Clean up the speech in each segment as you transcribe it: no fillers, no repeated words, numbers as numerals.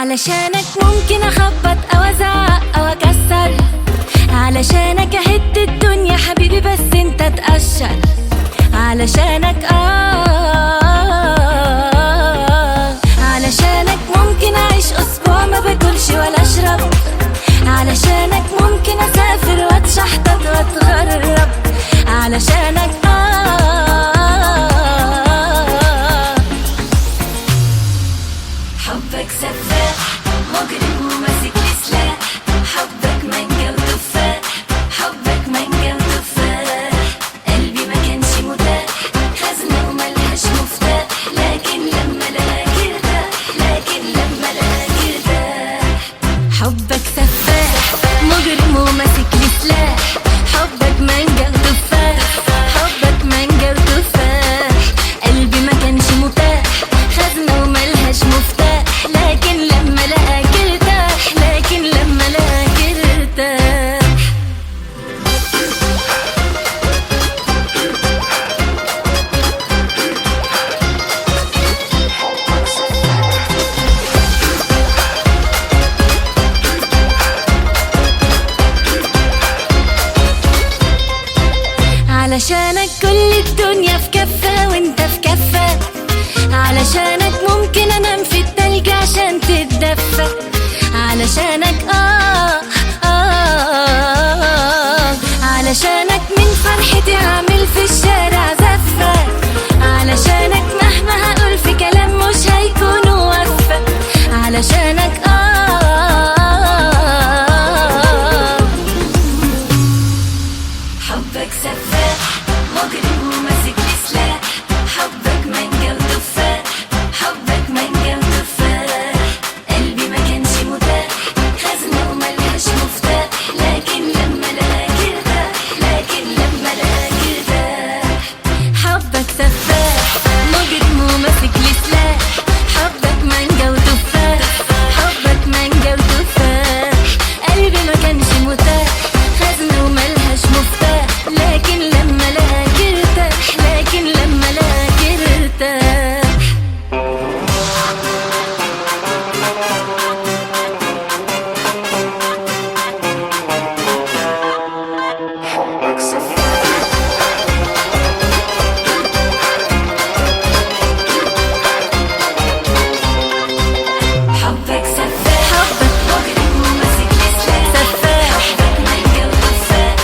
علشانك ممكن اخبط او ازعق او اكسر، علشانك اهد الدنيا حبيبي بس انت تقشر، علشانك علشانك ممكن اعيش اسبوع ما باكلش ولا اشرب، علشانك ممكن اسافر واتشحطط واتغرب، علشانك حبك سفاح مجرم وماسك لي سلاح، حبك مانجا وتفاح، حبك مانجا وتفاح، قلبي ما كانش متاح، خزنة وملهاش مفتاح، لكن لما لقاك ارتاح، لكن لما لقاك ارتاح. حبك سفاح مجرم وماسك لي سلاح، حبك مانجا وتفاح، حبك مانجا وتفاح، قلبي ما كانش متاح، خزنة وملهاش مفتاح، لكن لما لقاك ارتاح، لكن لما لقاك ارتاح. علشانك كل الدنيا في كفة وانت في كفة، علشانك ممكن انام في التلج عشان تتدفى، علشانك علشانك من فرحتي اعمل في الشارع زفة، علشانك مهما هقول في كلام مش هيكون وفى، علشانك حبك سفاح مجرم وماسك لي سلاح، حبك مانجا وتفاح، حبك مانجا وتفاح، قلبي ما كانش متاح، خزنة وملهاش مفتاح، لكن لما لقاك ارتاح، لكن لما لقاك ارتاح. حبك سفاح مجرم وماسك لي سلاح، حبك مانجا وتفاح، حبك مانجا وتفاح، قلبي ما كانش متاح، خزنة وملهاش مفتاح، لكن لما لقاك ارتاح، لكن لما لقاك ارتاح. حبك سفاح حبك مجرم وماسك لي سلاح، سفاح حبك مانجا وتفاح،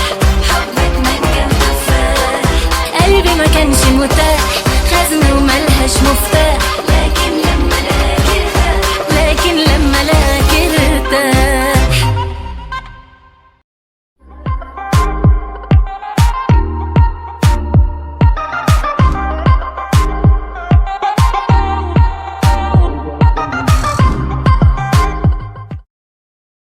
حبك مانجا وتفاح، قلبي ما كانش متاح، خزنة وملهاش مفتاح.